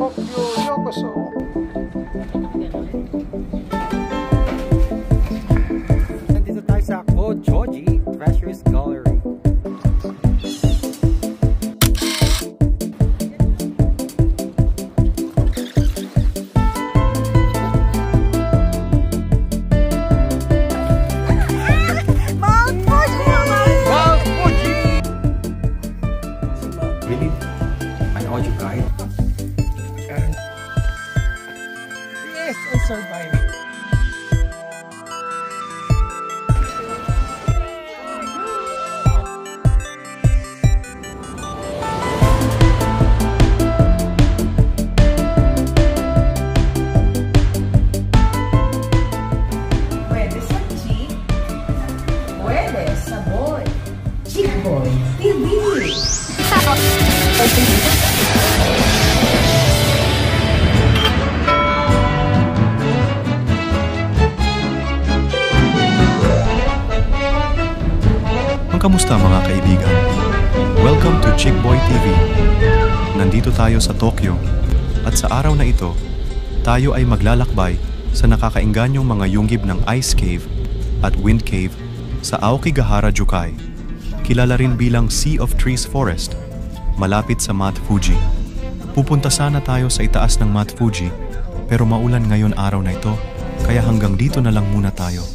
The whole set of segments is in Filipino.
Tokyo Yokoso! Nandito tayo sa Kojoji Treasures Gallery. Really? An audio guide? Yes, I survived. Pwede sa Chick? Pwede sa Boy. Chick Boy TV. Kamusta mga kaibigan? Welcome to Chick Boy TV. Nandito tayo sa Tokyo at sa araw na ito, tayo ay maglalakbay sa nakakaingganyong mga yunggib ng Ice Cave at Wind Cave sa Aokigahara-jukai, kilala rin bilang Sea of Trees Forest, malapit sa Mount Fuji. Pupunta sana tayo sa itaas ng Mount Fuji pero maulan ngayon araw na ito, kaya hanggang dito na lang muna tayo.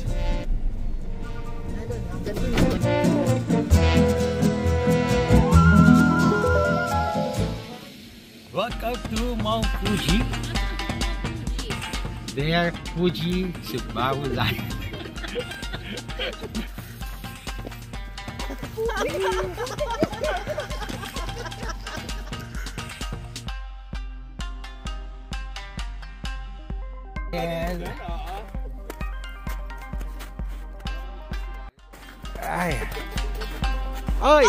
Welcome to Mount Fuji. There, Fuji Subaru Line. And ay. Oy!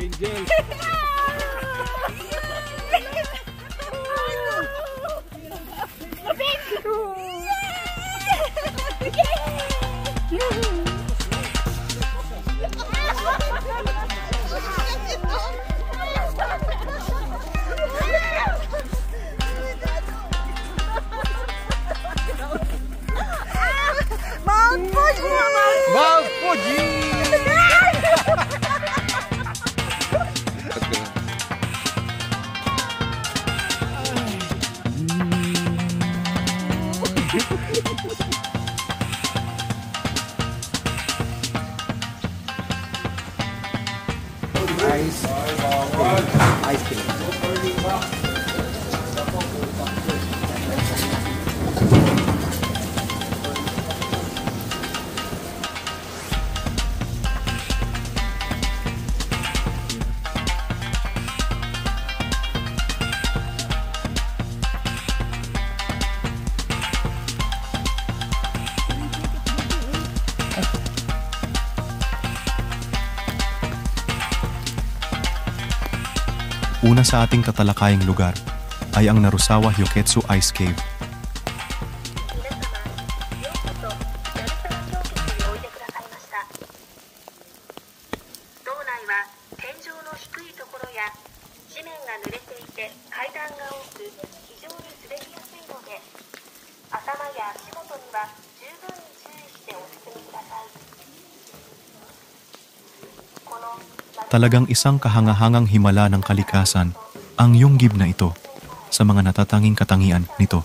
Angel. Mount Fuji! Mount Fuji! Ice cream. Una sa ating tatalakayang lugar ay ang Narusawa Hyoketsu Ice Cave. Talagang isang kahangahangang himala ng kalikasan ang yunggib na ito sa mga natatanging katangian nito.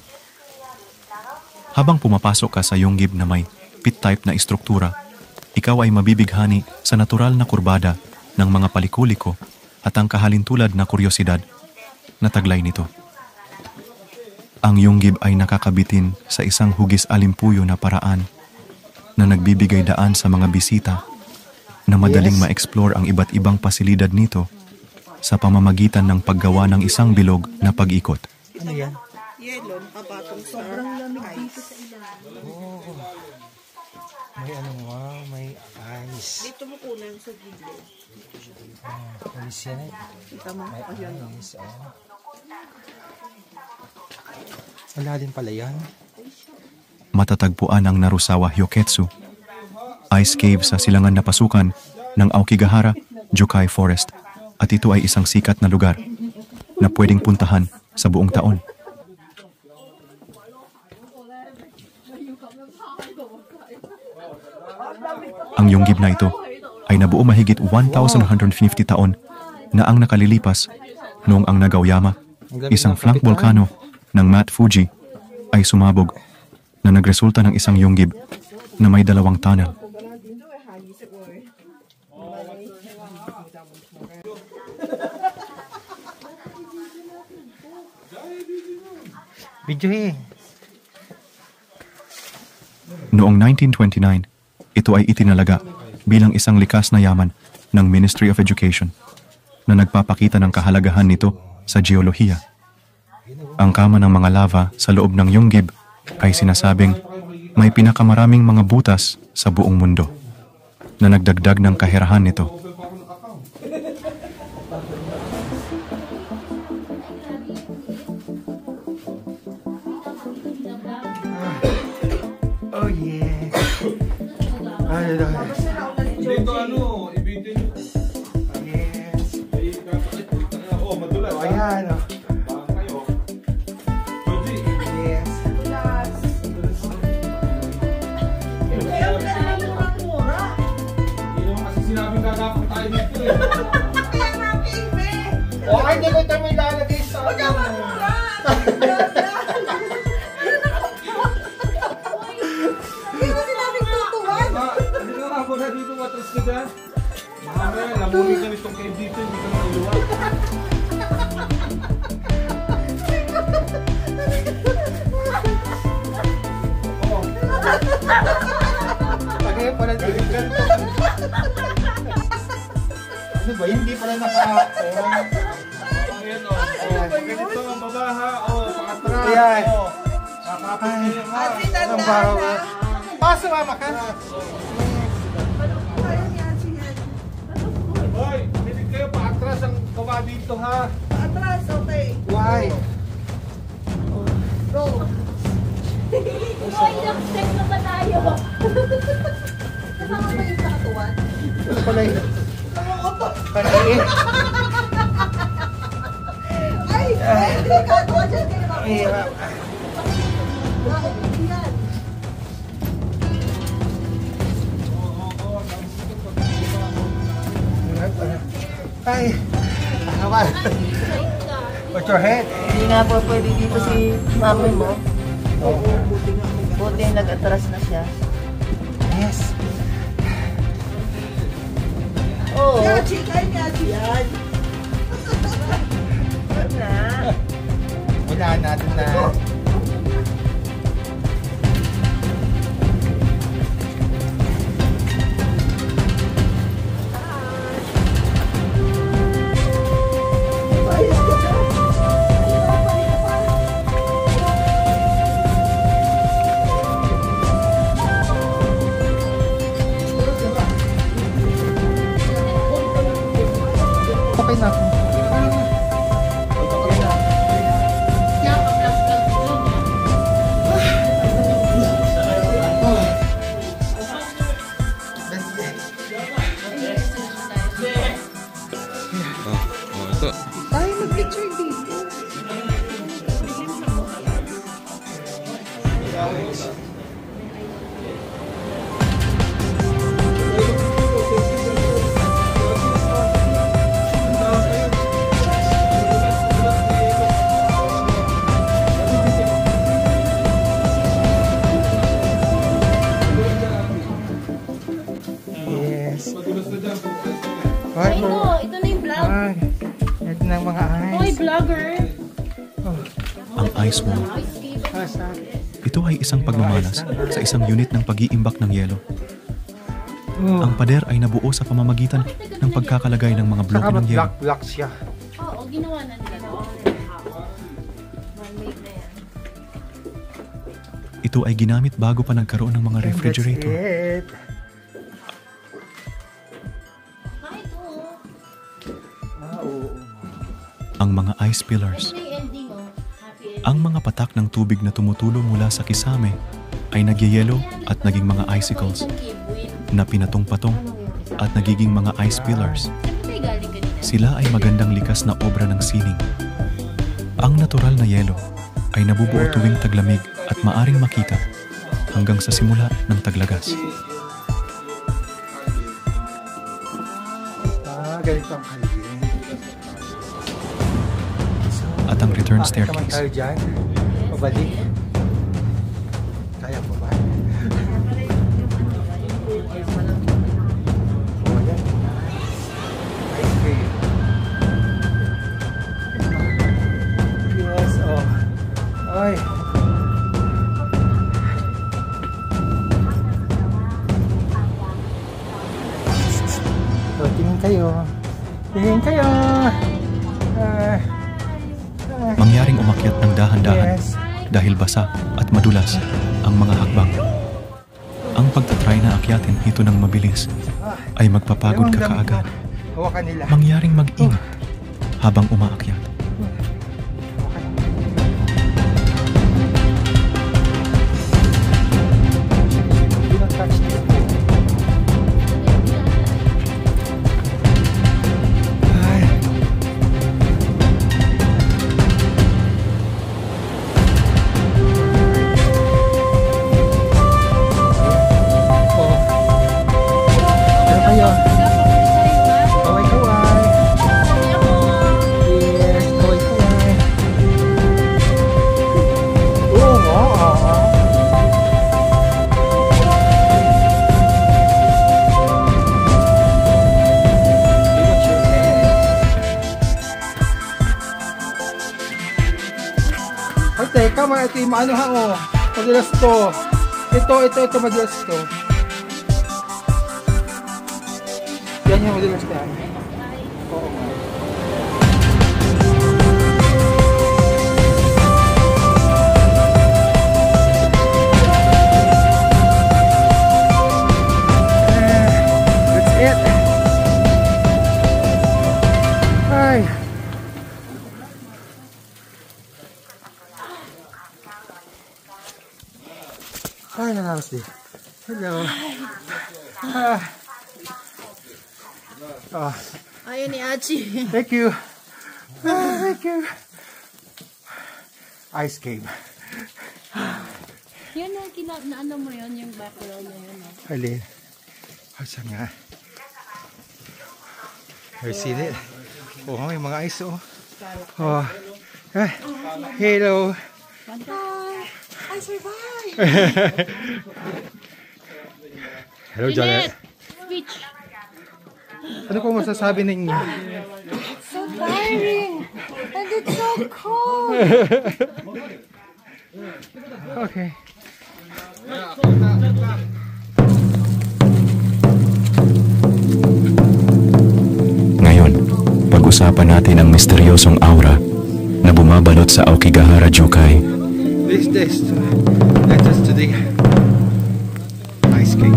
Habang pumapasok ka sa yunggib na may pit-type na istruktura, ikaw ay mabibighani sa natural na kurbada ng mga palikuliko at ang kahalintulad na kuryosidad na taglay nito. Ang yunggib ay nakakabitin sa isang hugis alimpuyo na paraan na nagbibigay daan sa mga bisita na madaling ma-explore ang iba't ibang pasilidad nito sa pamamagitan ng paggawa ng isang bilog na pag-ikot. Ano yan? Yellow, kabatong sobrang lamig dito sa ilalim. Oh. May ano nga, may ice. Dito mo kunan sa gilid. Ice yan eh. Kita mo? May Ayun. ice, oh. Wala din pala yan. Matatagpuan ang Narusawa Hyoketsu, ice cave sa silangan na pasukan ng Aokigahara Jukai Forest at ito ay isang sikat na lugar na pwedeng puntahan sa buong taon. Ang Yonggib na ito ay nabuo mahigit 1,150 taon na ang nakalilipas noong ang Nagaoyama, isang flank volcano ng Mt. Fuji, ay sumabog na nagresulta ng isang Yonggib na may 2 tunnel. Video eh. Noong 1929, ito ay itinalaga bilang isang likas na yaman ng Ministry of Education na nagpapakita ng kahalagahan nito sa geolohiya. Ang kama ng mga lava sa loob ng Yonggib ay sinasabing may pinakamaraming mga butas sa buong mundo na nagdagdag ng kahirahan nito. Oh yeah. Dito ano, ibitin nyo. Yes. Oh, madulas. Oh, ayan. Oh. Baka kayo. Joji. Yes. Hindi naman kasi sinabing gagapang tayo dito eh. Oh, ay, hindi ko ito may lalagay sa Hindi ka nga muna dito, matras ka dyan. Mamaya, lamunin ka nitong kayo dito, hindi ka naman iluwa. Tagay pala dito. Ano ba? Hindi pala naka-on. Ayan o. Ganito ang babaha. O, pakatras. Ayan. O, kakapit niyo ha. Ang bawa. Paso, mama ka. Hoy, pinig kayo, pakatras ang gawa dito ha. Atras, okay. Why? Go. Uy, nag-check na ba tayo? Kasama ba yung sa katuwan? Ito pala yun. Panay. Ay, delikado ka dyan. Ang hirap. Yan. Ay. Ano ba? Put your head. Hindi nga po pwede dito si mami mo. Buti nag-atras na siya. Yes. Oo. Yachi, kay Yachi. Yan. Na. Wala natin na. Ayos ka dyan. Okay na ako. Tayo mag-picture dito. Yes. Madulas na dyan. Ay, Ay, no, ito na yung vlog. Ay. Ito na ang mga Hoy, eyes. vlogger. Ang ice wall, Asa? ito ay isang pagmamalas sa isang unit ng pag-iimbak ng yelo. Oh. Ang pader ay nabuo sa pamamagitan ng pagkakalagay ng mga Saka bloke ng yelo. mag-black siya. Oo, ginawa na nila. Man-made na yan. Ito ay ginamit bago pa nagkaroon ng mga refrigerator. That's it. Ah, ito. Ah, oo. Ang mga ice pillars, Ito na yung ending, oh. Happy ending. ang mga patak ng tubig na tumutulo mula sa kisame ay nagyayelo at naging mga icicles Isang cave win. na pinatong-patong at nagiging mga ice pillars. Saan galing kanina? Sila ay magandang likas na obra ng sining. Ang natural na yelo ay nabubuo tuwing taglamig at maaring makita hanggang sa simula ng taglagas. Ganito ang kaligin. At ang return Naman staircase tayo dyan. Pabalik. Kaya pa ba? Oh, yan. Ice cream. Yes, oh. Ay. So, tingin kayo. Tingin kayo. Ah. mangyaring umakyat ng dahan-dahan Yes. dahil basa at madulas ang mga hakbang. Ang pagtatry na akyatin ito ng mabilis ay magpapagod ka kaagad. Hawakan nila. Mangyaring mag-ingat habang umaakyat. Do not touch this pole. Ay. Oh. Ano kayo? Kaway-kaway. Yes, kaway-kaway. Oo nga, oo. Ay, teka, ito yung ano ha, oh. Madulas to. Ito, madulas to. Yan yung madulas na. Oo nga. That's it. Ay. Hi, Nancy. Hello. Ah. Oh, Ayun ni Achi. thank you. Thank you. Ice cave. Yun na ano mo yun, yung background na yun. Halin. Oh, saan nga? Have you seen it? Oh, may mga ice, oh. Oh. Ah, hello. I survived! Hello, Janet. Speech. Ano po masasabi ninyo? So tiring! And it's so cold! Okay. Ngayon, pag-usapan natin ang misteryosong aura na bumabalot sa Aokigahara Jukai. This test led us to the ice cave.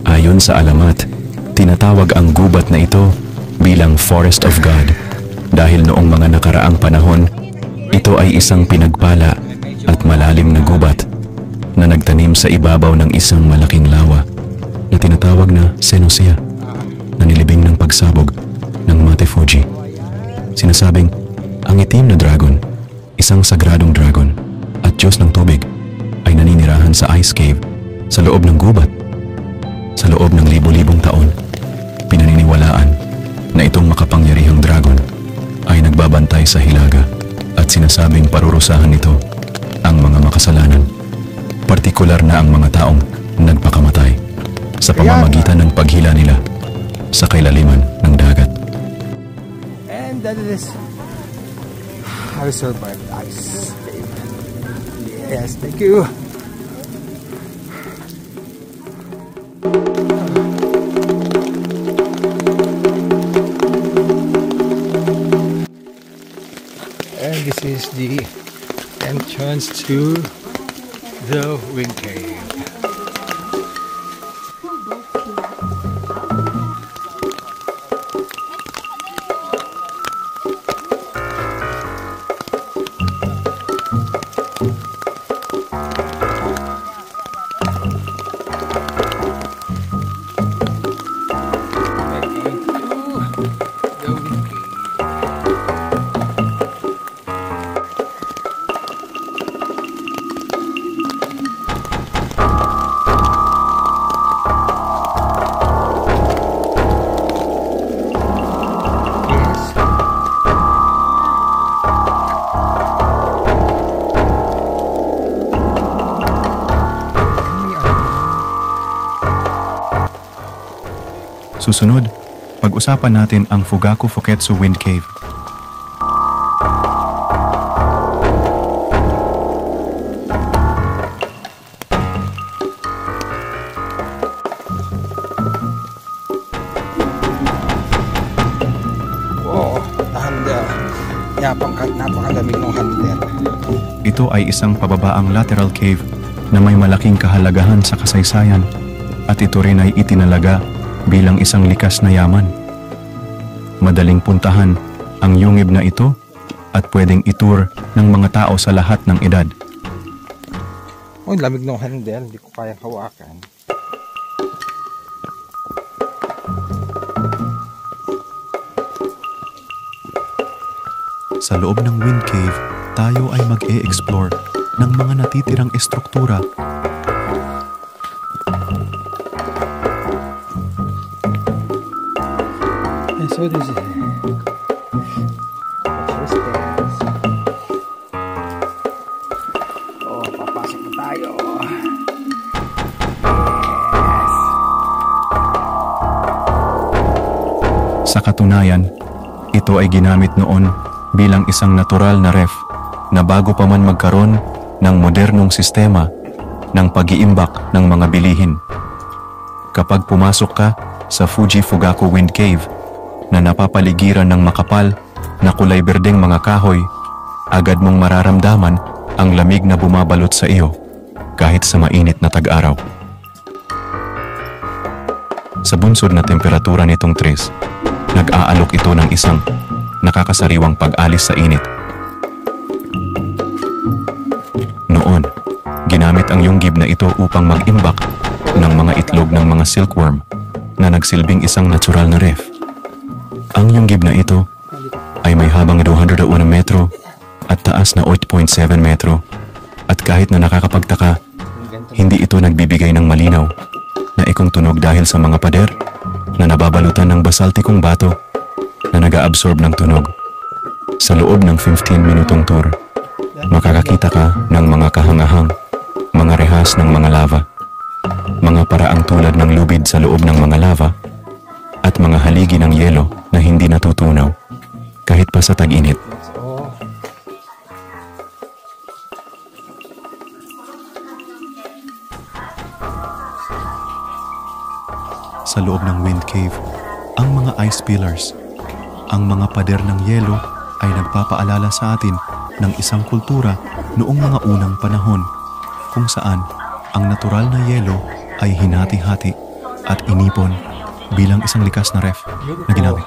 Ayon sa alamat, tinatawag ang gubat na ito bilang Forest of God dahil noong mga nakaraang panahon, ito ay isang pinagpala at malalim na gubat na nagtanim sa ibabaw ng isang malaking lawa na tinatawag na Senosia na nilibing ng pagsabog ng Mate Fuji. Sinasabing, ang itim na dragon, isang sagradong dragon at Diyos ng tubig ay naninirahan sa ice cave sa loob ng gubat. Sa loob ng libo-libong taon, pinaniniwalaan na itong makapangyarihang dragon ay nagbabantay sa hilaga at sinasabing parurusahan nito ang mga makasalanan, partikular na ang mga taong nagpakamatay sa pamamagitan ng paghila nila sa kailaliman ng dagat. And that is how I survived ice cave. Yes, thank you. And this is the entrance to the wind cave. Susunod, pag-usapan natin ang Fugaku Fuketsu Wind Cave. Oo, nahander. Napakalamig ng hander. Ito ay isang pababaang lateral cave na may malaking kahalagahan sa kasaysayan at ito rin ay itinalaga bilang isang likas na yaman. Madaling puntahan ang yungib na ito at pwedeng itour ng mga tao sa lahat ng edad. Oh, lamig ng hander. Hindi ko kayang hawakan. Sa loob ng Wind Cave, tayo ay mag-e-explore ng mga natitirang estruktura. Yes, what is it? Oh, papasok na tayo. Sa katunayan, ito ay ginamit noon bilang isang natural na ref na bago pa man magkaroon ng modernong sistema ng pag-iimbak ng mga bilihin. Kapag pumasok ka sa Fuji Fugaku Wind Cave na napapaligiran ng makapal na kulay berdeng mga kahoy, agad mong mararamdaman ang lamig na bumabalot sa iyo kahit sa mainit na tag-araw. Sa bunsod na temperatura nitong tres, nag-aalok ito ng isang nakakasariwang pag-alis sa init. Noon, ginamit ang yunggib na ito upang mag-imbak ng mga itlog ng mga silkworm na nagsilbing isang natural na ref. Ang yunggib na ito ay may habang 201 metro at taas na 8.7 metro at kahit na nakakapagtaka, hindi ito nagbibigay ng malinaw na ikong tunog dahil sa mga pader na nababalutan ng basaltikong bato na nag-aabsorb ng tunog. Sa loob ng 15-minutong tour, makakakita ka ng mga kahangahang, mga rehas ng mga lava, mga paraang tulad ng lubid sa loob ng mga lava, at mga haligi ng yelo na hindi natutunaw, kahit pa sa tag-init. Sa loob ng Wind Cave, ang mga ice pillars, ang mga pader ng yelo ay nagpapaalala sa atin ng isang kultura noong mga unang panahon kung saan ang natural na yelo ay hinati-hati at inipon bilang isang likas na ref na ginamit.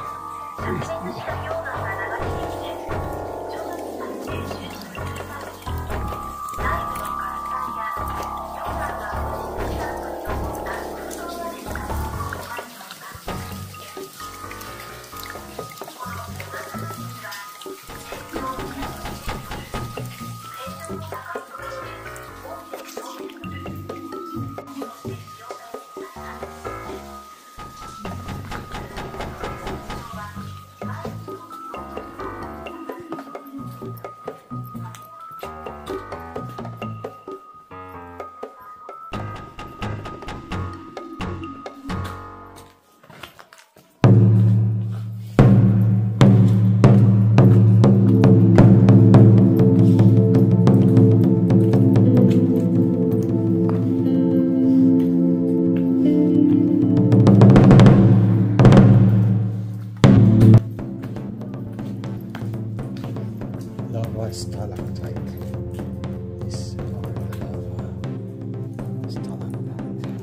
Lava stalactite. This are the lava stalactite.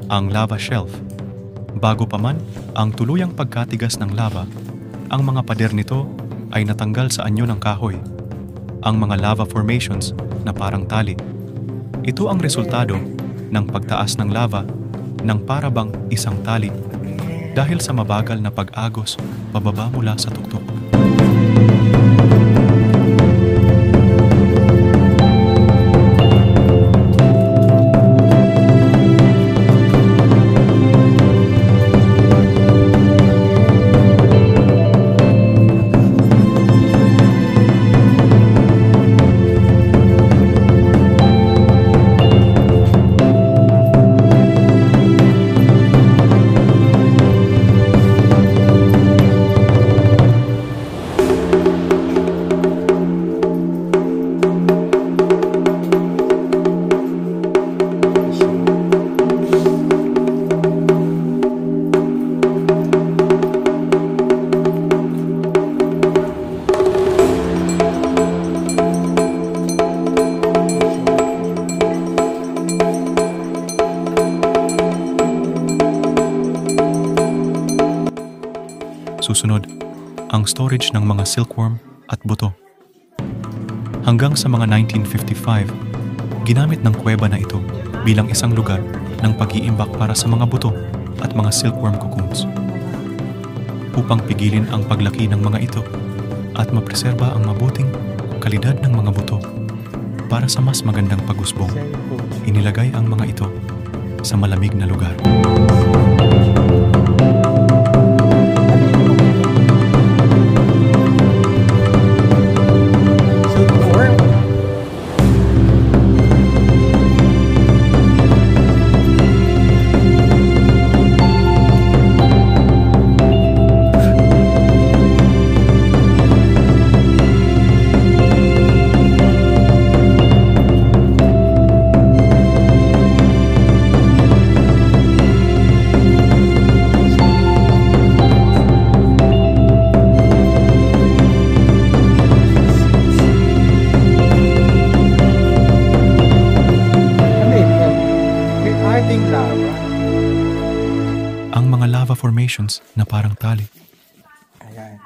Ang lava shelf. Bago pa man ang tuluyang pagkatigas ng lava, ang mga pader nito ay natanggal sa anyo ng kahoy. Ang mga lava formations na parang tali. Ito ang resultado ng pagtaas ng lava ng parabang isang tali dahil sa mabagal na pag-agos pababa mula sa tuktok. Susunod, ang storage ng mga silkworm at buto. Hanggang sa mga 1955, ginamit ng kuweba na ito bilang isang lugar ng pag-iimbak para sa mga buto at mga silkworm cocoons. Upang pigilin ang paglaki ng mga ito at mapreserba ang mabuting kalidad ng mga buto para sa mas magandang pag-usbong, inilagay ang mga ito sa malamig na lugar. Ang mga lava formations na parang tali.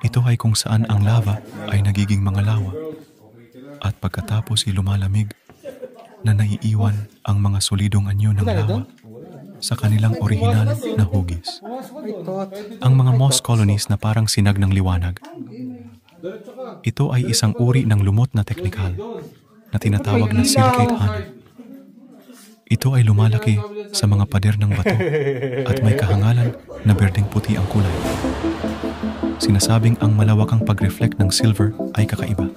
Ito ay kung saan ang lava ay nagiging mga lawa at pagkatapos ay lumalamig na naiiwan ang mga solidong anyo ng lawa sa kanilang orihinal na hugis. Ang mga moss colonies na parang sinag ng liwanag. Ito ay isang uri ng lumot na teknikal na tinatawag na silicate honey. Ito ay lumalaki sa mga pader ng bato at may kahangalan na berdeng puti ang kulay. Sinasabing ang malawakang pag-reflect ng silver ay kakaiba.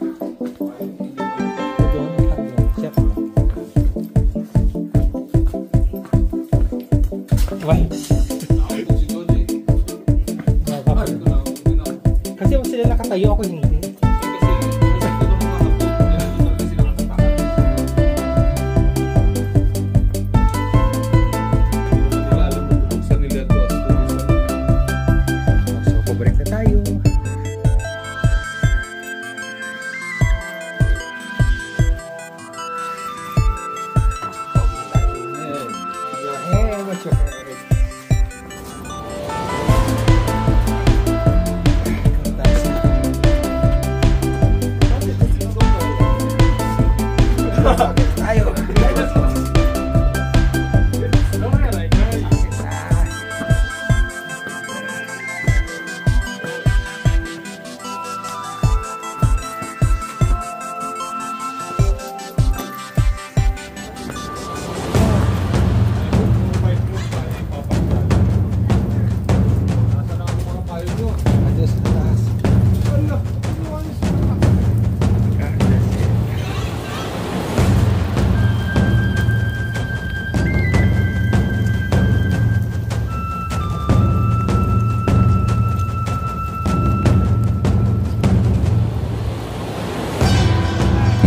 Kasi sila nakatayo, ako hindi.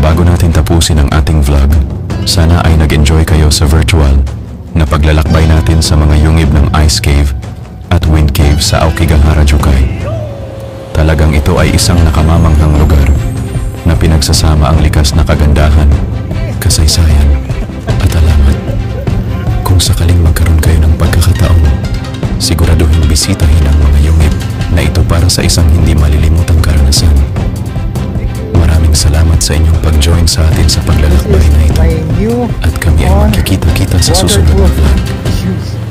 Bago natin tapusin ang ating vlog, sana ay nag-enjoy kayo sa virtual na paglalakbay natin sa mga yungib ng Ice Cave at Wind Cave sa Aokigahara, Jukai. Talagang ito ay isang nakamamanghang lugar na pinagsasama ang likas na kagandahan, kasaysayan at alamat. Kung sakaling magkaroon kayo ng pagkakataon, siguraduhin bisitahin ang mga yungib na ito para sa isang hindi malilimutang karanasan. Maraming salamat sa inyong pag-join sa atin sa paglalakbay na ito. At kami ay magkikita-kita sa susunod na vlog.